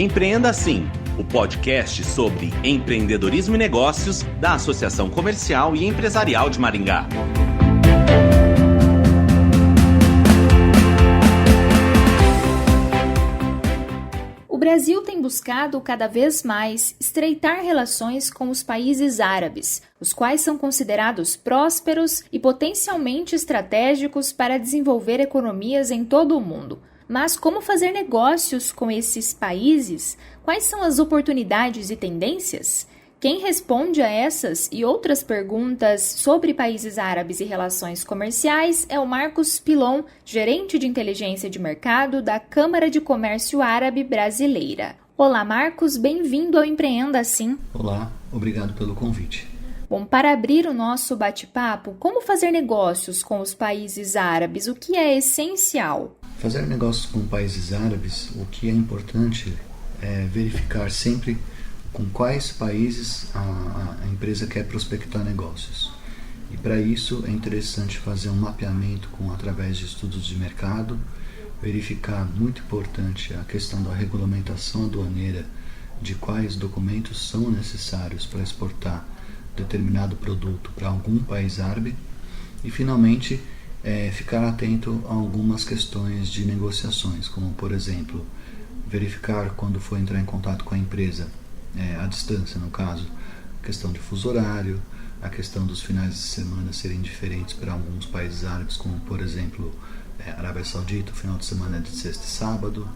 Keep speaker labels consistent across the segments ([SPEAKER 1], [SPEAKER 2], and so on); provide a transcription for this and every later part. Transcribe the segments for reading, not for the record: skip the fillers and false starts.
[SPEAKER 1] Empreenda Assim, o podcast sobre empreendedorismo e negócios da Associação Comercial e Empresarial de Maringá.
[SPEAKER 2] O Brasil tem buscado cada vez mais estreitar relações com os países árabes, os quais são considerados prósperos e potencialmente estratégicos para desenvolver economias em todo o mundo. Mas como fazer negócios com esses países? Quais são as oportunidades e tendências? Quem responde a essas e outras perguntas sobre países árabes e relações comerciais é o Marcos Pilon, gerente de inteligência de mercado da Câmara de Comércio Árabe Brasileira. Olá, Marcos, bem-vindo ao Empreenda Assim.
[SPEAKER 3] Olá, obrigado pelo convite.
[SPEAKER 2] Bom, para abrir o nosso bate-papo, como fazer negócios com os países árabes? O que é essencial?
[SPEAKER 3] Fazer negócios com países árabes, o que é importante é verificar sempre com quais países a empresa quer prospectar negócios. E para isso é interessante fazer um mapeamento através de estudos de mercado, verificar, muito importante, a questão da regulamentação aduaneira, de quais documentos são necessários para exportar determinado produto para algum país árabe e, finalmente, ficar atento a algumas questões de negociações, como, por exemplo, verificar quando for entrar em contato com a empresa, à distância, no caso, a questão de fuso horário, a questão dos finais de semana serem diferentes para alguns países árabes, como, por exemplo, Arábia Saudita, o final de semana é de sexta e sábado.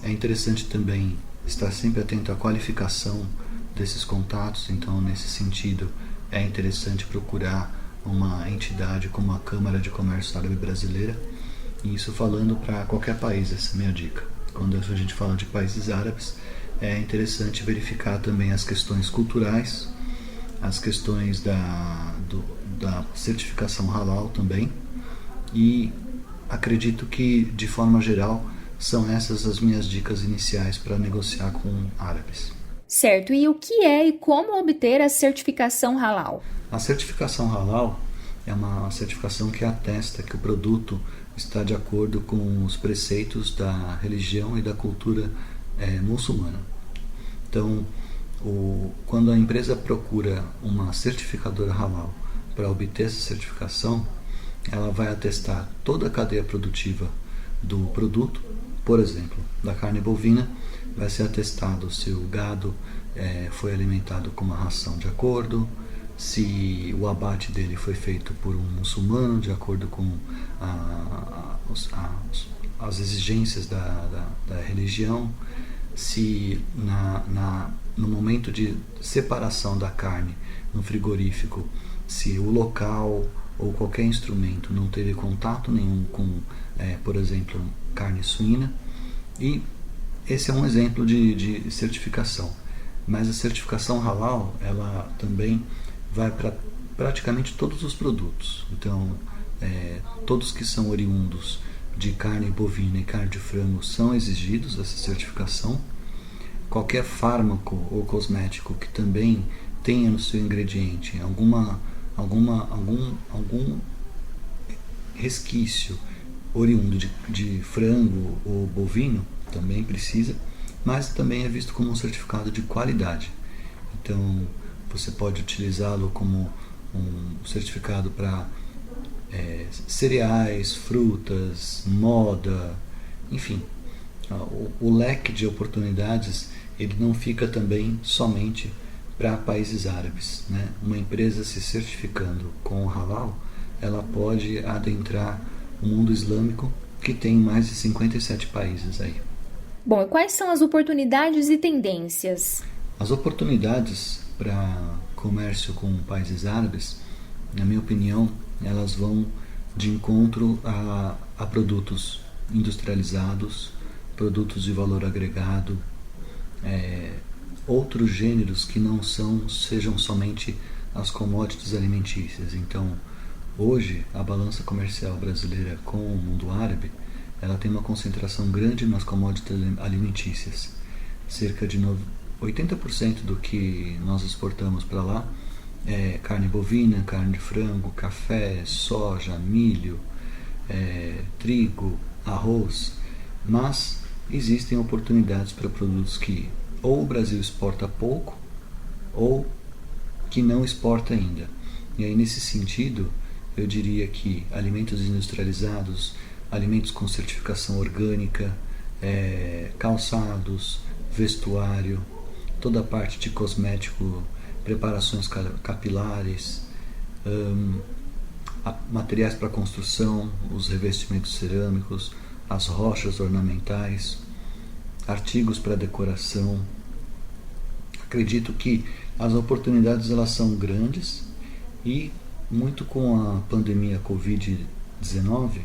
[SPEAKER 3] É interessante também estar sempre atento à qualificação desses contatos, então, nesse sentido, é interessante procurar uma entidade como a Câmara de Comércio Árabe Brasileira, e isso falando para qualquer país, essa é a minha dica. Quando a gente fala de países árabes, é interessante verificar também as questões culturais, as questões da certificação halal também, e acredito que, de forma geral, são essas as minhas dicas iniciais para negociar com árabes.
[SPEAKER 2] Certo, e o que é e como obter a certificação halal?
[SPEAKER 3] A certificação halal é uma certificação que atesta que o produto está de acordo com os preceitos da religião e da cultura muçulmana. Então, quando a empresa procura uma certificadora halal para obter essa certificação, ela vai atestar toda a cadeia produtiva do produto. Por exemplo, da carne bovina, vai ser atestado se o gado foi alimentado com uma ração de acordo, se o abate dele foi feito por um muçulmano, de acordo com as exigências da religião, se no momento de separação da carne no frigorífico, se o local ou qualquer instrumento não teve contato nenhum com, por exemplo, carne suína. E esse é um exemplo de certificação. Mas a certificação halal, ela também vai para praticamente todos os produtos. Então, todos que são oriundos de carne bovina e carne de frango são exigidos essa certificação. Qualquer fármaco ou cosmético que também tenha no seu ingrediente algum resquício oriundo de frango ou bovino também precisa, mas também é visto como um certificado de qualidade. Então, você pode utilizá-lo como um certificado para cereais, frutas, moda, enfim. O leque de oportunidades ele não fica também somente para países árabes, né? Uma empresa se certificando com o halal, ela pode adentrar o mundo islâmico, que tem mais de 57 países aí.
[SPEAKER 2] Bom, e quais são as oportunidades e tendências?
[SPEAKER 3] As oportunidades para comércio com países árabes, na minha opinião, elas vão de encontro a produtos industrializados, produtos de valor agregado, outros gêneros que não sejam somente as commodities alimentícias. Então, hoje, a balança comercial brasileira com o mundo árabe, ela tem uma concentração grande nas commodities alimentícias. Cerca de 80% do que nós exportamos para lá é carne bovina, carne de frango, café, soja, milho, trigo, arroz. Mas existem oportunidades para produtos que ou o Brasil exporta pouco ou que não exporta ainda. E aí, nesse sentido, eu diria que alimentos industrializados, alimentos com certificação orgânica, calçados, vestuário, toda a parte de cosmético, preparações capilares, materiais para construção, os revestimentos cerâmicos, as rochas ornamentais, artigos para decoração. Acredito que as oportunidades elas são grandes e muito com a pandemia Covid-19,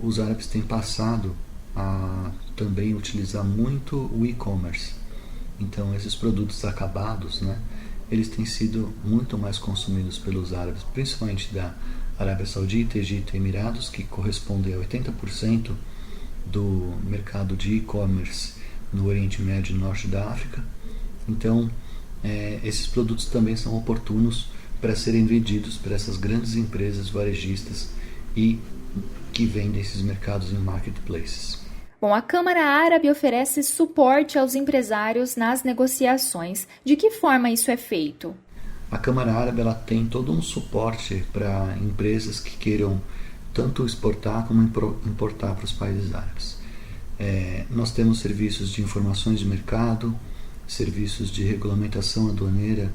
[SPEAKER 3] os árabes têm passado a também utilizar muito o e-commerce. Então esses produtos acabados, né, eles têm sido muito mais consumidos pelos árabes, principalmente da Arábia Saudita, Egito e Emirados, que correspondem a 80% do mercado de e-commerce no Oriente Médio e Norte da África. Então, esses produtos também são oportunos para serem vendidos por essas grandes empresas varejistas e que vendem esses mercados em marketplaces.
[SPEAKER 2] Bom, a Câmara Árabe oferece suporte aos empresários nas negociações. De que forma isso é feito?
[SPEAKER 3] A Câmara Árabe ela tem todo um suporte para empresas que queiram tanto exportar como importar para os países árabes. Nós temos serviços de informações de mercado, serviços de regulamentação aduaneira,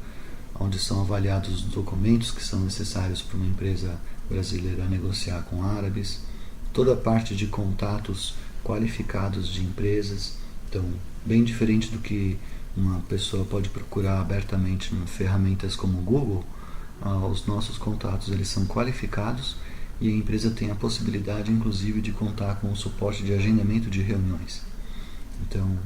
[SPEAKER 3] onde são avaliados os documentos que são necessários para uma empresa brasileira negociar com árabes, toda a parte de contatos qualificados de empresas. Então, bem diferente do que uma pessoa pode procurar abertamente em ferramentas como o Google, os nossos contatos eles são qualificados e a empresa tem a possibilidade, inclusive, de contar com o suporte de agendamento de reuniões. Então,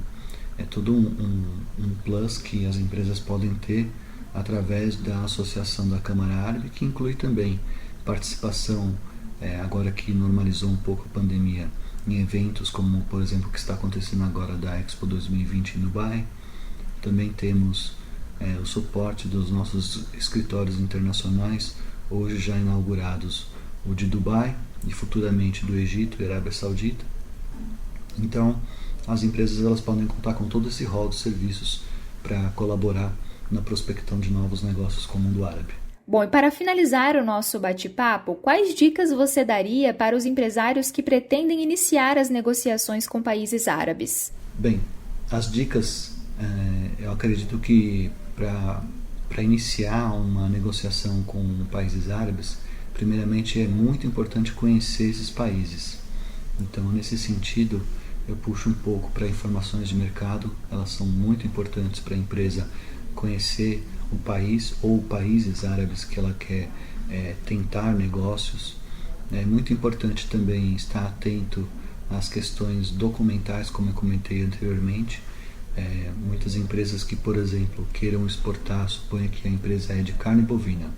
[SPEAKER 3] é todo um plus que as empresas podem ter através da associação da Câmara Árabe, que inclui também participação, agora que normalizou um pouco a pandemia, em eventos como, por exemplo, o que está acontecendo agora da Expo 2020 em Dubai. Também temos o suporte dos nossos escritórios internacionais, hoje já inaugurados o de Dubai e futuramente do Egito e Arábia Saudita. Então, as empresas elas podem contar com todo esse rol de serviços para colaborar na prospecção de novos negócios com o mundo árabe.
[SPEAKER 2] Bom, e para finalizar o nosso bate-papo, quais dicas você daria para os empresários que pretendem iniciar as negociações com países árabes?
[SPEAKER 3] Bem, as dicas, eu acredito que para iniciar uma negociação com países árabes, primeiramente é muito importante conhecer esses países. Então, nesse sentido, eu puxo um pouco para informações de mercado, elas são muito importantes para a empresa conhecer o país ou países árabes que ela quer tentar negócios. É muito importante também estar atento às questões documentais, como eu comentei anteriormente. Muitas empresas que, por exemplo, queiram exportar, suponha que a empresa é de carne bovina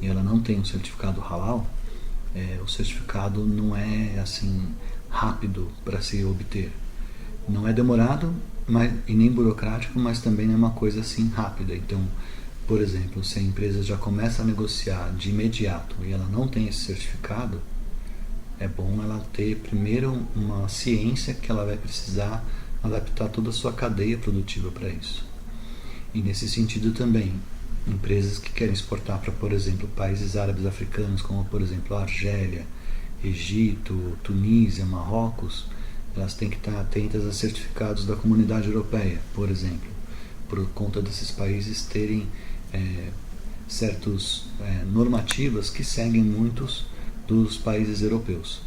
[SPEAKER 3] e ela não tem um certificado halal, o certificado não é assim rápido para se obter. Não é demorado e nem burocrático, mas também não é uma coisa assim rápida. Então, por exemplo, se a empresa já começa a negociar de imediato e ela não tem esse certificado, é bom ela ter primeiro uma ciência que ela vai precisar adaptar toda a sua cadeia produtiva para isso. E nesse sentido também, empresas que querem exportar para, por exemplo, países árabes africanos, como por exemplo a Argélia, Egito, Tunísia, Marrocos, elas têm que estar atentas a certificados da Comunidade Europeia, por exemplo, por conta desses países terem certas normativas que seguem muitos dos países europeus.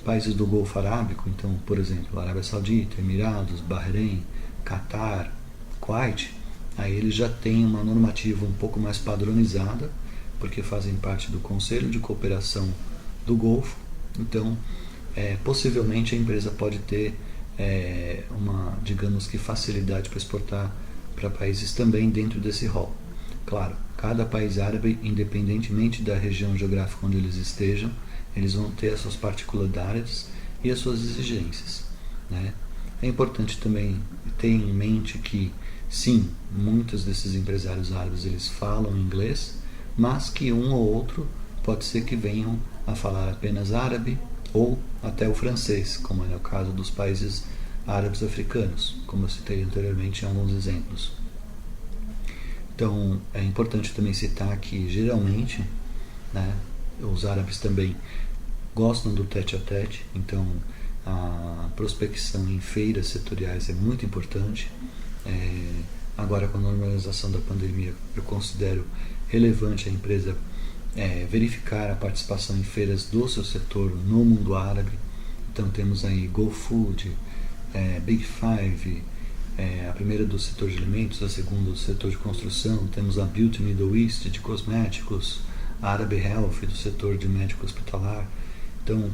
[SPEAKER 3] Países do Golfo Arábico, então, por exemplo, Arábia Saudita, Emirados, Bahrein, Catar, Kuwait, aí eles já têm uma normativa um pouco mais padronizada, porque fazem parte do Conselho de Cooperação do Golfo. Então, possivelmente a empresa pode ter uma, digamos que, facilidade para exportar para países também dentro desse rol. Claro, cada país árabe, independentemente da região geográfica onde eles estejam, eles vão ter as suas particularidades e as suas exigências, né? É importante também ter em mente que, sim, muitos desses empresários árabes eles falam inglês, mas que um ou outro pode ser que venham a falar apenas árabe ou até o francês, como é o caso dos países árabes africanos, como eu citei anteriormente em alguns exemplos. Então, é importante também citar que, geralmente, né, os árabes também gostam do tete-a-tete, então a prospecção em feiras setoriais é muito importante. Agora, com a normalização da pandemia, eu considero relevante a empresa verificar a participação em feiras do seu setor no mundo árabe. Então temos aí GoFood, Big Five, a primeira do setor de alimentos, a segunda do setor de construção, temos a Beauty Middle East de cosméticos, a Arab Health do setor de médico hospitalar. Então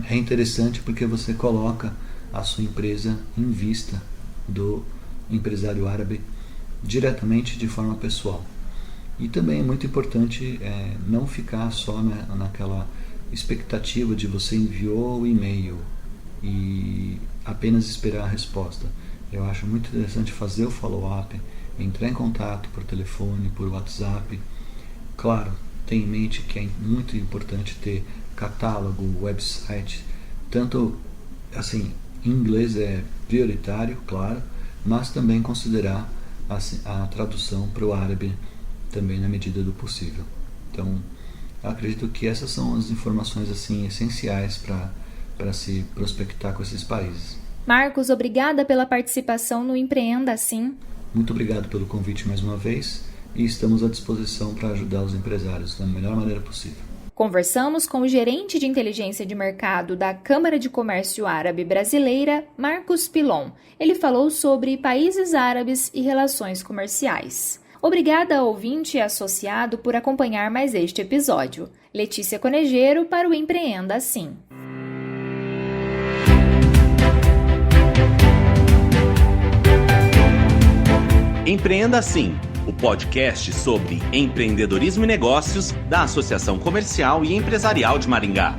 [SPEAKER 3] é interessante porque você coloca a sua empresa em vista do empresário árabe diretamente de forma pessoal. E também é muito importante não ficar só naquela expectativa de você enviou o e-mail e apenas esperar a resposta. Eu acho muito interessante fazer o follow-up, entrar em contato por telefone, por WhatsApp. Claro, tenha em mente que é muito importante ter catálogo, website, tanto assim, em inglês é prioritário, claro, mas também considerar a tradução para o árabe também na medida do possível. Então, acredito que essas são as informações assim essenciais para se prospectar com esses países.
[SPEAKER 2] Marcos, obrigada pela participação no Empreenda Assim.
[SPEAKER 3] Muito obrigado pelo convite mais uma vez e estamos à disposição para ajudar os empresários da melhor maneira possível.
[SPEAKER 2] Conversamos com o gerente de inteligência de mercado da Câmara de Comércio Árabe Brasileira, Marcos Pilon. Ele falou sobre países árabes e relações comerciais. Obrigada ao ouvinte e associado por acompanhar mais este episódio. Letícia Conejeiro para o Empreenda Assim.
[SPEAKER 1] Empreenda Assim, o podcast sobre empreendedorismo e negócios da Associação Comercial e Empresarial de Maringá.